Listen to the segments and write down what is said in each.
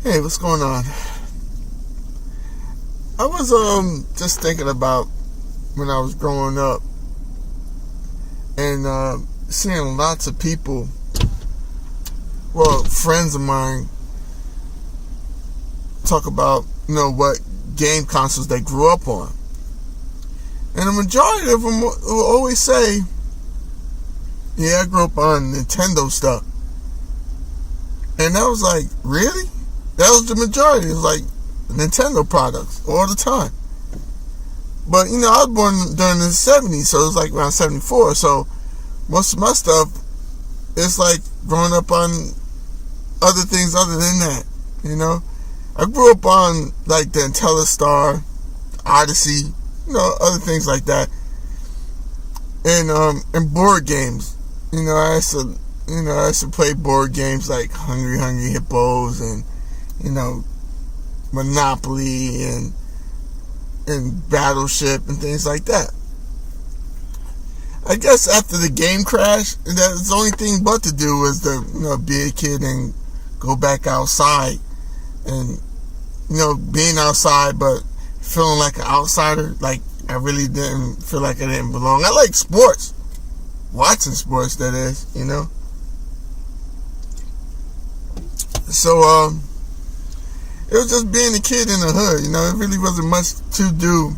Hey, what's going on? I was just thinking about when I was growing up and seeing lots of people, well, friends of mine, talk about what game consoles they grew up on, and the majority of them will always say, "Yeah, I grew up on Nintendo stuff," and I was like, "Really?" That was the majority. It was like Nintendo products all the time. But, I was born during the 70s, so it was like around 74. So most of my stuff is like growing up on other things other than that, I grew up on like the IntelliStar, Odyssey, other things like that. And board games. I used to play board games like Hungry Hungry Hippos and Monopoly and Battleship and things like that. I guess after the game crash, that's the only thing but to do was to be a kid and go back outside and being outside but feeling like an outsider, like I really didn't feel like I didn't belong. I like sports, watching sports, that is, So it was just being a kid in the hood, it really wasn't much to do.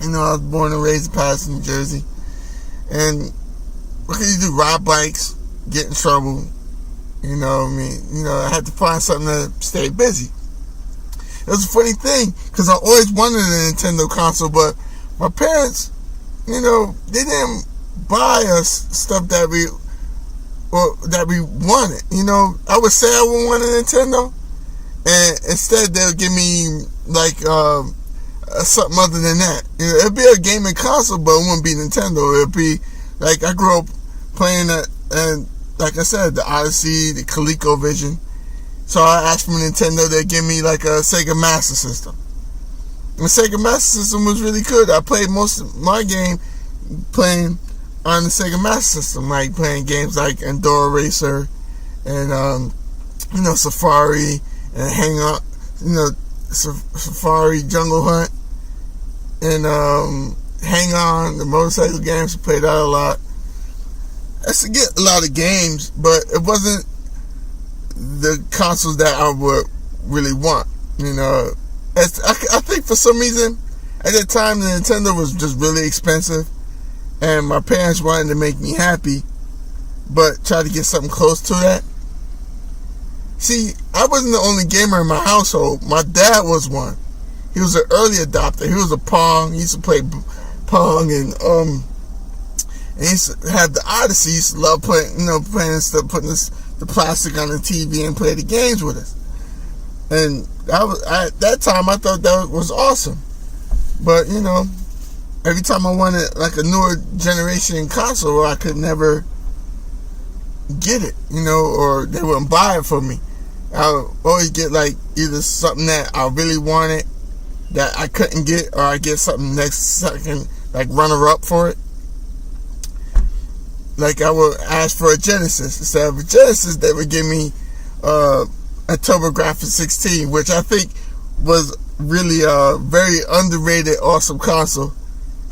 I was born and raised in Patterson, New Jersey. And what could you do? Ride bikes, get in trouble. I had to find something to stay busy. It was a funny thing, because I always wanted a Nintendo console, but my parents, they didn't buy us stuff that we wanted. I would say I would want a Nintendo, and instead they'll give me like something other than that. It'd be a gaming console, but it wouldn't be Nintendo. It'd be like I grew up playing that, and like I said, the Odyssey, the ColecoVision. So I asked for Nintendo. They'd give me like a Sega Master System. And the Sega Master System was really good. I played most of my game playing on the Sega Master System, like playing games like Enduro Racer and Safari and Hang On, Safari, Jungle Hunt, and Hang On, the motorcycle games. I played that a lot. I used to get a lot of games, but it wasn't the consoles that I would really want. I think for some reason at that time the Nintendo was just really expensive, and my parents wanted to make me happy, but try to get something close to that. See, I wasn't the only gamer in my household. My dad was one. He was an early adopter. He was a Pong. He used to play Pong, and he used to have the Odyssey. He used to love playing stuff, putting the plastic on the TV and play the games with us. And at that time I thought that was awesome. But every time I wanted like a newer generation console, I could never get it, or they wouldn't buy it for me. I would always get like either something that I really wanted that I couldn't get, or I get something next second, like runner up for it. Like I would ask for a Genesis. Instead of a Genesis, they would give me a TurboGrafx 16, which I think was really a very underrated, awesome console.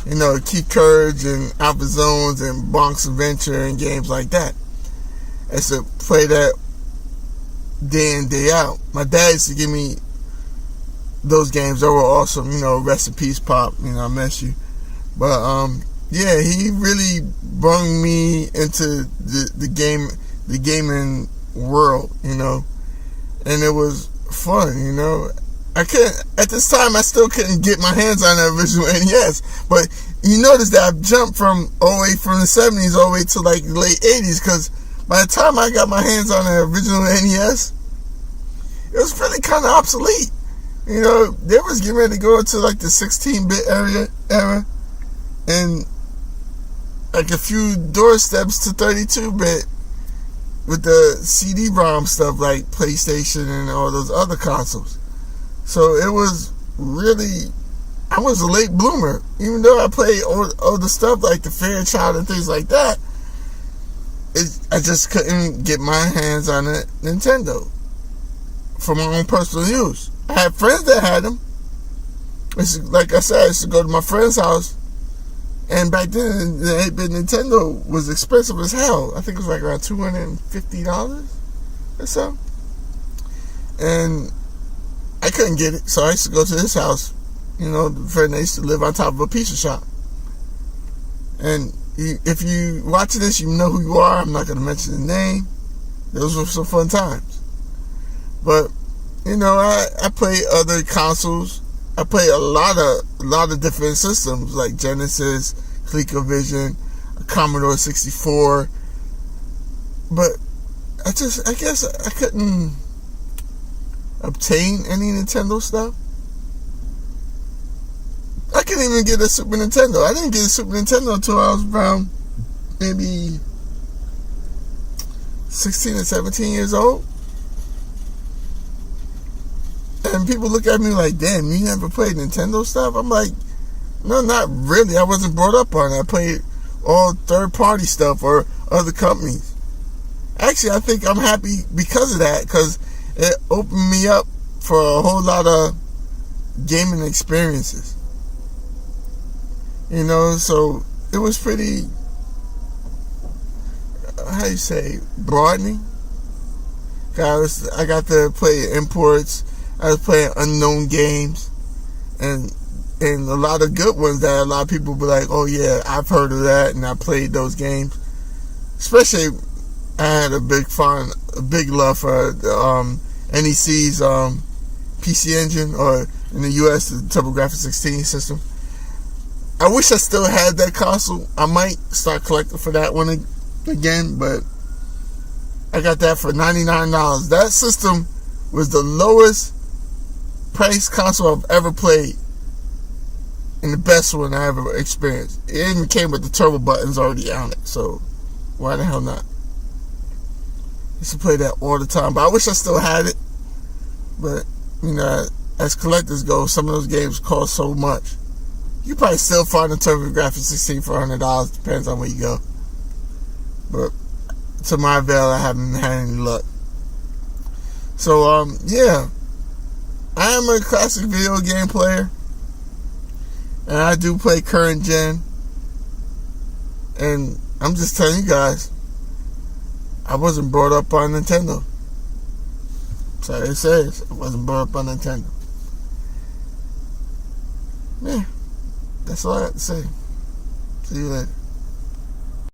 Keith Courage and Alpha Zones and Bonk's Adventure and games like that. I used to play that day in, day out. My dad used to give me those games. They were awesome. Rest in peace, Pop. I miss you. But yeah, he really brought me into the gaming world. And it was fun. I couldn't, at this time I still couldn't get my hands on the original NES. But you notice that I've jumped from all the way from the 70s all the way to like the late 80s, because by the time I got my hands on the original NES, it was really kind of obsolete. They was getting ready to go into like the 16-bit era, and like a few doorsteps to 32-bit with the CD-ROM stuff like PlayStation and all those other consoles. So it was really, I was a late bloomer. Even though I played all the stuff like the Fairchild and things like that, I just couldn't get my hands on a Nintendo. for my own personal use. I had friends that had them. Like I said, I used to go to my friend's house, and back then the 8-bit Nintendo was expensive as hell. I think it was like around $250 or so. And I couldn't get it, so I used to go to his house. You know, the friend that used to live on top of a pizza shop. And if you watching this, you know who you are. I'm not going to mention the name. Those were some fun times. But, you know, I play other consoles. I play a lot of different systems like Genesis, ColecoVision, Commodore 64. But I guess I couldn't obtain any Nintendo stuff. I couldn't even get a Super Nintendo. I didn't get a Super Nintendo until I was around maybe 16 or 17 years old. And people look at me like, damn, you never played Nintendo stuff? I'm like, no, not really. I wasn't brought up on it. I played all third-party stuff or other companies. Actually, I think I'm happy because of that, because it opened me up for a whole lot of gaming experiences. You know, so it was pretty, how you say, broadening. I got to play imports. I was playing unknown games, and a lot of good ones that a lot of people be like, oh yeah, I've heard of that, and I played those games. Especially, I had a big love for NEC's PC Engine, or in the US, the TurboGrafx-16 system. I wish I still had that console. I might start collecting for that one again, but I got that for $99. That system was the lowest price console I've ever played, and the best one I ever experienced. It even came with the turbo buttons already on it, so why the hell not? I used to play that all the time, but I wish I still had it. But, you know, as collectors go, some of those games cost so much. You probably still find a TurboGrafx-16 for $100, depends on where you go. But to my avail, I haven't had any luck. So, yeah. I am a classic video game player. And I do play current gen. And I'm just telling you guys, I wasn't brought up on Nintendo. So it says, I wasn't brought up on Nintendo. Yeah. That's all I have to say. See you later.